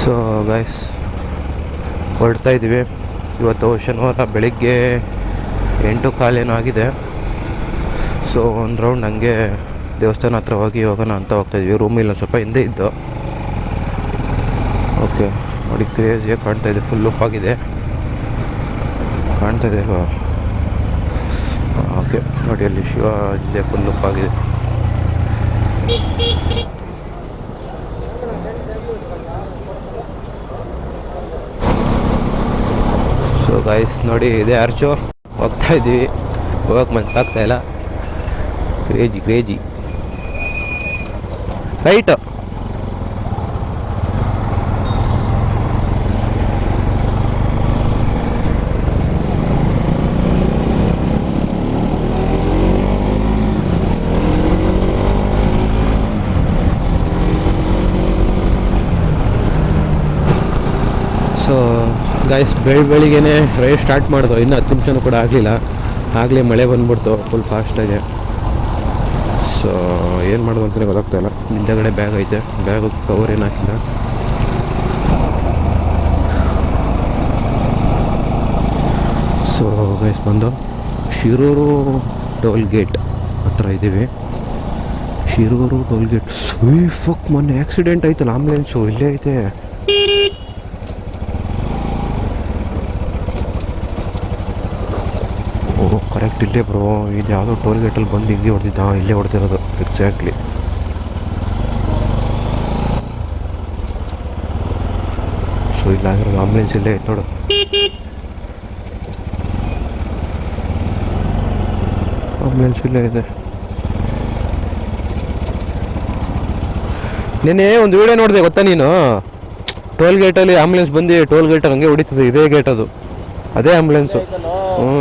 So guys ಹೊರಡ್ತಾ ಇದ್ದೀವಿ. ಇವತ್ತು ಶನಿವಾರ ಬೆಳಿಗ್ಗೆ 8:15 ಏನೋ ಆಗಿದೆ. ಸೊ ಒಂದು ರೌಂಡ್ ಹಂಗೆ ದೇವಸ್ಥಾನ ಹತ್ರ ಹೋಗಿ ಹೋಗೋಣ ಅಂತ ಹೋಗ್ತಾಯಿದ್ವಿ. ರೂಮಿಲ್ಲ, ಸ್ವಲ್ಪ ಹಿಂದೆ ಇದ್ದು. ಓಕೆ ನೋಡಿ, ಕ್ರೇಜಿಯಾಗಿ ಕಾಣ್ತಾಯಿದೆ, ಫುಲ್ಲು ಆಗಿದೆ, ಕಾಣ್ತಾಯಿದೆ ಅಲ್ವಾ? ಓಕೆ ನೋಡಿ, ಅಲ್ಲಿ ಶಿವ ಹಿಂದೆ ಫುಲ್ಲು ಆಗಿದೆ. ಸೊ ಗೈಸ್ ನೋಡಿ, ಇದೇ ಆರ್ಚು, ಹೋಗ್ತಾ ಇದ್ದೀವಿ, ಹೋಗಕ್ಕೆ ಮನಸ್ಸಾಗ್ತಾಯಿಲ್ಲ. Crazy right. ಸೊ ಗೈಸ್, ಬೆಳಿಗ್ಗೆನೇ ರೈಡ್ ಸ್ಟಾರ್ಟ್ ಮಾಡಿದ್ವು, ಇನ್ನೂ 10 ನಿಮಿಷನೂ ಕೂಡ ಆಗಲಿಲ್ಲ, ಆಗಲೇ ಮಳೆ ಬಂದ್ಬಿಡ್ತು ಫುಲ್ ಫಾಸ್ಟಾಗಿ. ಸೊ ಏನು ಮಾಡೋದು ಅಂತಲೇ ಗೊತ್ತಾಗ್ತಾಯಿಲ್ಲ. ಹಿಂದಗಡೆ ಬ್ಯಾಗ್ ಐತೆ, ಬ್ಯಾಗ್ ಕವರ್ ಏನು ಹಾಕಿಲ್ಲ. ಸೊ ಗೈಸ್, ಬಂದು ಶಿರೂರು ಟೋಲ್ ಗೇಟ್ ಹತ್ರ ಇದ್ದೀವಿ. Shirur toll gate. ಫಕ್, ಮೊನ್ನೆ ಆಕ್ಸಿಡೆಂಟ್ ಆಯ್ತಲ್ಲ, ಆಂಬುಲೆನ್ಸು ಇಲ್ಲೇ ಐತೆ. ಓಹ್, ಕರೆಕ್ಟ್ ಇಲ್ಲೇ ಬ್ರೋ. ಇದು ಯಾವುದೋ ಟೋಲ್ ಗೇಟಲ್ಲಿ ಬಂದು ಹಿಂಗೆ ಹೊಡೆದಿದ್ದ, ಇಲ್ಲೇ ಹೊಡೆದಿರೋದು ಎಕ್ಸಾಕ್ಟ್ಲಿ. ಸೊ ಇಲ್ಲಾಗಿರೋದು ಆಂಬುಲೆನ್ಸ್ ಇಲ್ಲೇ ಐತೆ ನೋಡು. ಆಂಬುಲೆನ್ಸ್ ಇಲ್ಲೇ ಇದೆ. ನೆನ್ನೆ ಒಂದು ವಿಡಿಯೋ ನೋಡಿದೆ ಗೊತ್ತಾ ನೀನು? ಟೋಲ್ ಗೇಟಲ್ಲಿ ಆಂಬುಲೆನ್ಸ್ ಬಂದು ಟೋಲ್ ಗೇಟಲ್ಲಿ ಹಂಗೆ ಹೊಡಿತದೆ, ಇದೇ ಗೇಟ್ ಅದು, ಅದೇ ಆಂಬುಲೆನ್ಸು. ಹ್ಞೂ,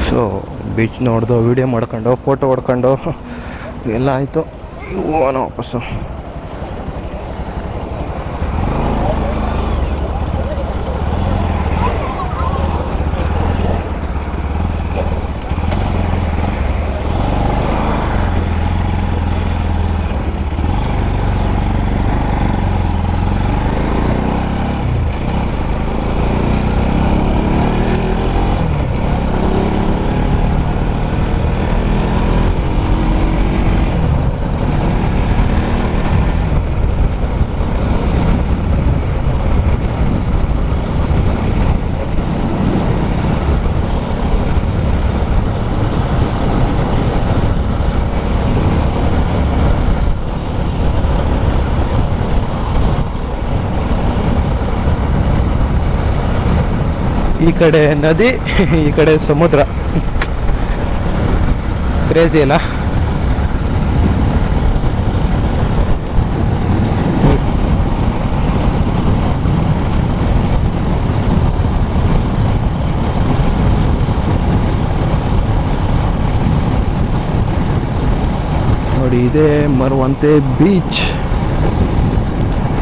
ಸೊ ಬೀಚ್ ನೋಡ್ದು, ವೀಡಿಯೋ ಮಾಡ್ಕೊಂಡು, ಫೋಟೋ ಹೊಡ್ಕೊಂಡು ಎಲ್ಲ ಆಯಿತು. ಹೋಗೋಣ ವಾಪಸ್ಸು. ಈ ಕಡೆ ನದಿ, ಈ ಕಡೆ ಸಮುದ್ರ. ಕ್ರೇಜಿ ಅಲ್ಲ? ನೋಡಿ, ಇದೇ ಮರವಂತೆ ಬೀಚ್.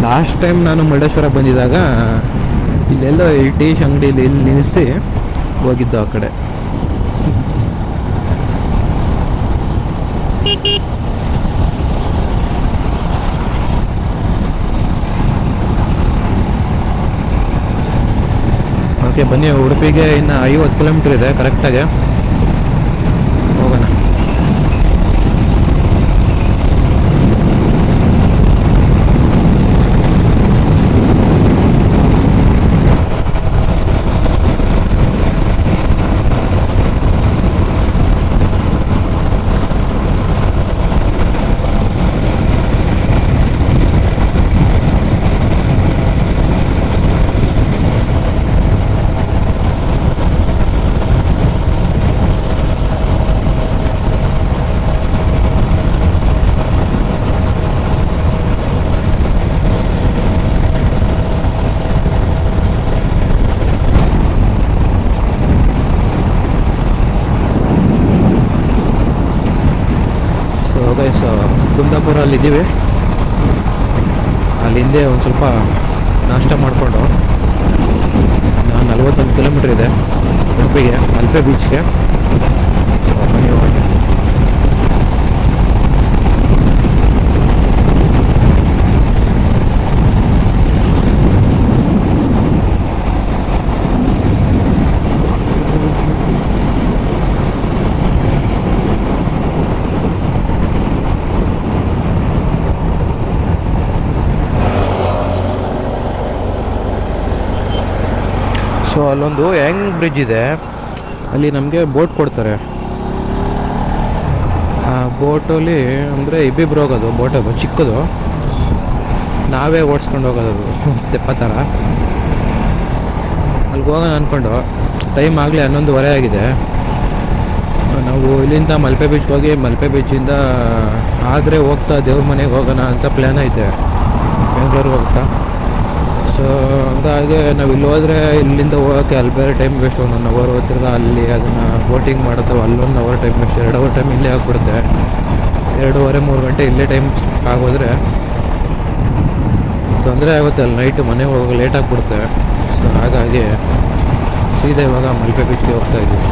ಲಾಸ್ಟ್ ಟೈಮ್ ನಾನು ಮುರುಡೇಶ್ವರ ಬಂದಿದ್ದಾಗ ಇಲ್ಲೆಲ್ಲೋ ಈ ಟೀ ಅಂಗಡಿಲಿ ಇಲ್ಲಿ ನಿಲ್ಲಿಸಿ ಹೋಗಿದ್ದು ಆ ಕಡೆ. ಓಕೆ, ಬನ್ನಿ. ಉಡುಪಿಗೆ ಇನ್ನು 50 ಕಿಲೋಮೀಟ್ರ್ ಇದೆ ಕರೆಕ್ಟಾಗಿ. ಹೋಗೋಣ. ಕುಂದಾಪುರಲ್ಲಿದ್ದೀವಿ. ಅಲ್ಲಿಂದೆ ಒಂದು ಸ್ವಲ್ಪ ನಾಷ್ಟ ಮಾಡಿಕೊಂಡು 41 ಕಿಲೋಮೀಟ್ರ್ ಇದೆ ಉಡುಪಿಗೆ, ಮಲ್ಪೆ ಬೀಚ್ಗೆ. ಸೊ ಅಲ್ಲೊಂದು ಯಂಗ್ ಬ್ರಿಡ್ಜ್ ಇದೆ, ಅಲ್ಲಿ ನಮಗೆ ಬೋಟ್ ಕೊಡ್ತಾರೆ. ಆ ಬೋಟಲ್ಲಿ ಅಂದರೆ ಇಬ್ಬಿಬ್ರು ಹೋಗೋದು. ಬೋಟ್ ಅದು ಚಿಕ್ಕದು, ನಾವೇ ಓಡಿಸ್ಕೊಂಡು ಹೋಗೋದು. ತೆಪ್ಪ ಥರ. ಅಲ್ಲಿಗೆ ಹೋಗೋಣ ಅಂದ್ಕೊಂಡು ಟೈಮ್ ಆಗಲಿ 11:15 ಆಗಿದೆ. ನಾವು ಇಲ್ಲಿಂದ ಮಲ್ಪೆ ಬೀಚ್ಗೆ ಹೋಗಿ ಮಲ್ಪೆ ಬೀಚಿಂದ ಆದರೆ ಹೋಗ್ತಾ ದೇವ್ರ ಮನೆಗೆ ಹೋಗೋಣ ಅಂತ ಪ್ಲ್ಯಾನ್ ಐತೆ, ಬೆಂಗಳೂರಿಗೆ ಹೋಗ್ತಾ. ಸೊ ಹಂಗಾಗಿ ನಾವು ಇಲ್ಲಿ ಹೋದರೆ ಇಲ್ಲಿಂದ ಹೋಗೋಕ್ಕೆ ಅಲ್ಲಿ ಬೇರೆ ಟೈಮ್ ವೇಸ್ಟ್. 1 ಅವರ್ ಹೋಗ್ತಿರ್ಗ ಅಲ್ಲಿ ಅದನ್ನು ಬೋಟಿಂಗ್ ಮಾಡುತ್ತವೆ, ಅಲ್ಲೊಂದು hour time waste. 2 hour time ಇಲ್ಲೇ ಆಗಿಬಿಡುತ್ತೆ. 2:30-3 ಗಂಟೆ ಇಲ್ಲೇ ಟೈಮ್ ಆಗೋದ್ರೆ ತೊಂದರೆ ಆಗುತ್ತೆ. ಅಲ್ಲಿ ನೈಟು ಮನೆಗೆ ಹೋಗೋ ಲೇಟ್ ಆಗಿಬಿಡುತ್ತೆ. ಸೊ ಹಾಗಾಗಿ ಸೀದಾ ಇವಾಗ ಮಲ್ಪೆ ಬೀಚ್ಗೆ ಹೋಗ್ತಾಯಿದ್ದೀವಿ.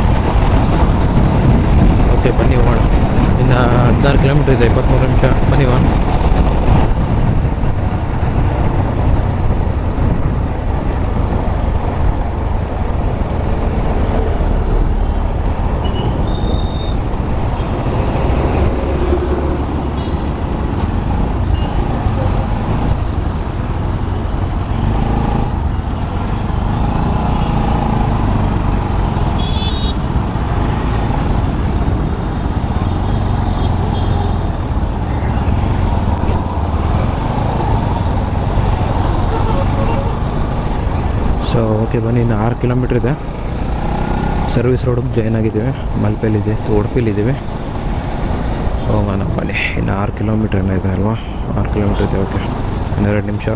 ಓಕೆ, ಬನ್ನಿ ಹೋಗೋಣ. ಇನ್ನು 16 ಕಿಲೋಮೀಟ್ರ್ ಇದೆ, 23 ನಿಮಿಷ. ಬನ್ನಿ ಹೋಗೋಣ. ಸೊ ಓಕೆ, ಬನ್ನಿ. ಇನ್ನು 6 ಕಿಲೋಮೀಟ್ರ್ ಇದೆ. ಸರ್ವಿಸ್ ರೋಡಿಗೆ ಜಾಯ್ನ್ ಆಗಿದ್ದೀವಿ. ಮಲ್ಪೆಲಿದೆ, ಉಡುಪಿಲಿದ್ದೀವಿ. ಹೋಗೋಣ ಬನ್ನಿ. ಇನ್ನು 6 ಕಿಲೋಮೀಟ್ರ್ ಎಲ್ಲ ಇದೆ ಅಲ್ವಾ? 6 ಕಿಲೋಮೀಟ್ರ್ ಇದೆ. ಓಕೆ, 12 ನಿಮಿಷ.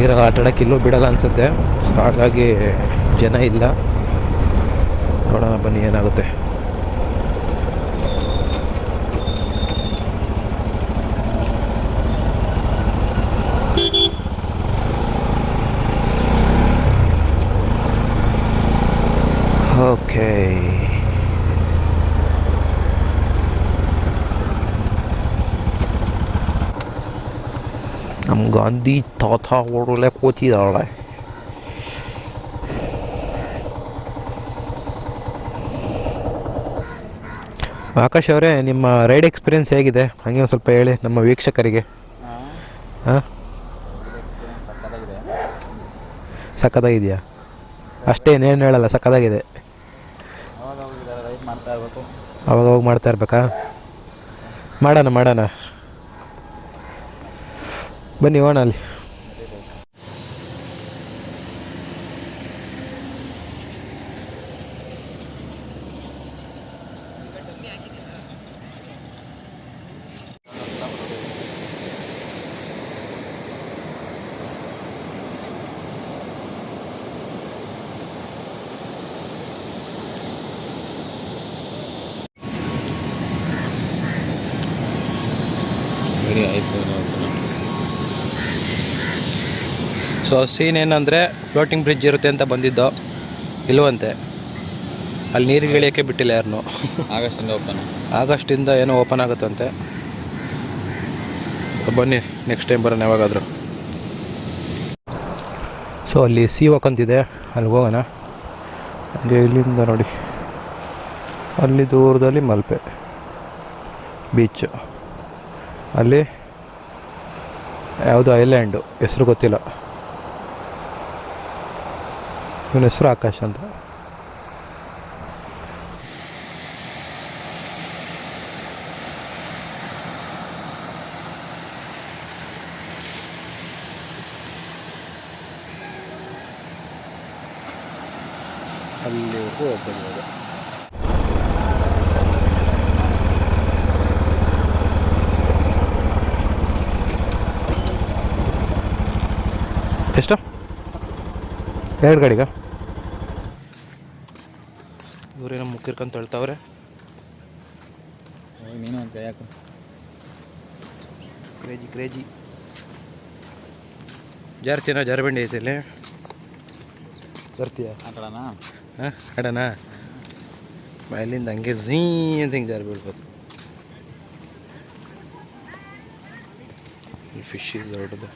ನೀರಲ್ಲಿ ಆಟ ಆಡೋಕ್ಕೆ ಇಲ್ಲೂ ಬಿಡೋಲ್ಲ ಅನಿಸುತ್ತೆ. ಸೊ ಹಾಗಾಗಿ ಜನ ಇಲ್ಲ. ನೋಡೋಣ ಬನ್ನಿ ಏನಾಗುತ್ತೆ. ಓಕೆ, ನಮ್ಮ ಗಾಂಧಿ ತಾತ ಒಳ್ಳೆ ಕೂತಿದ್ದಾಳೆ. ಆಕಾಶ್ ಅವರೇ, ನಿಮ್ಮ ರೈಡ್ ಎಕ್ಸ್ಪೀರಿಯೆನ್ಸ್ ಹೇಗಿದೆ ಹಾಗೆ ಒಂದು ಸ್ವಲ್ಪ ಹೇಳಿ ನಮ್ಮ ವೀಕ್ಷಕರಿಗೆ. ಹಾಂ, ಸಕ್ಕತ್ತಾಗಿದೆಯಾ? ಅಷ್ಟೇನೇನು ಹೇಳಲ್ಲ, ಸಕ್ಕತ್ತಾಗಿದೆ. ಅವಾಗ ಹೋಗಿ ಮಾಡ್ತಾ ಇರ್ಬೇಕಾ? ಮಾಡೋಣ ಬನ್ನಿ ಹೋಗೋಣ ಅಲ್ಲಿ. ಸೊ ಸೀನ್ ಏನಂದರೆ, ಫ್ಲೋಟಿಂಗ್ ಬ್ರಿಡ್ಜ್ ಇರುತ್ತೆ ಅಂತ ಬಂದಿದ್ದು, ಇಲ್ಲವಂತೆ. ಅಲ್ಲಿ ನೀರಿಗೆ ಇಳಿಯೋಕ್ಕೆ ಬಿಟ್ಟಿಲ್ಲ ಯಾರನ್ನೂ. ಆಗಸ್ಟಿಂದ ಏನೋ ಓಪನ್ ಆಗುತ್ತಂತೆ. ಬನ್ನಿ ನೆಕ್ಸ್ಟ್ ಟೈಮ್ ಬರೋಣ ಯಾವಾಗಾದರೂ. ಸೊ ಅಲ್ಲಿ ಸಿ ವಾಕ್ ಅಂತಿದೆ, ಅಲ್ಲಿ ಹೋಗೋಣ. ಹಾಗೆ ಇಲ್ಲಿಂದ ನೋಡಿ, ಅಲ್ಲಿ ದೂರದಲ್ಲಿ ಮಲ್ಪೆ ಬೀಚ್, ಅಲ್ಲಿ ಯಾವುದೋ ಐಲ್ಯಾಂಡು ಹೆಸರು ಗೊತ್ತಿಲ್ಲ, ಇವನ ಹೆಸರು ಆಕಾಶ್ ಅಂತ. ಅಲ್ಲಿವರೆಗೂ ಹೋಗ್ಬೋದು. ಎಷ್ಟು? 2 ಗಾಡಿಗ? ಇವರೇನೋ ಮುಕ್ಕಿರ್ಕೊಂಡು ತಳ್ತಾವ್ರೆ. ನೀನು ಅಂತ ಯಾಕೆ ಕ್ರೇಜಿ ಜಾರ್ತಿನೋ? ಜಾರಬಂಡಿ ಐತೆ ಇಲ್ಲಿ, ಬರ್ತೀಯ? ಹಾಂ, ಆಡೋಣ. ಅಲ್ಲಿಂದ ಹಂಗೆ ಝೀ ಅಂತ ಹಿಂಗೆ ಜಾರಿ ಬೀಳ್ಬೇಕು. ಫಿಶ್ ಇದೆ ದೊಡ್ಡದು.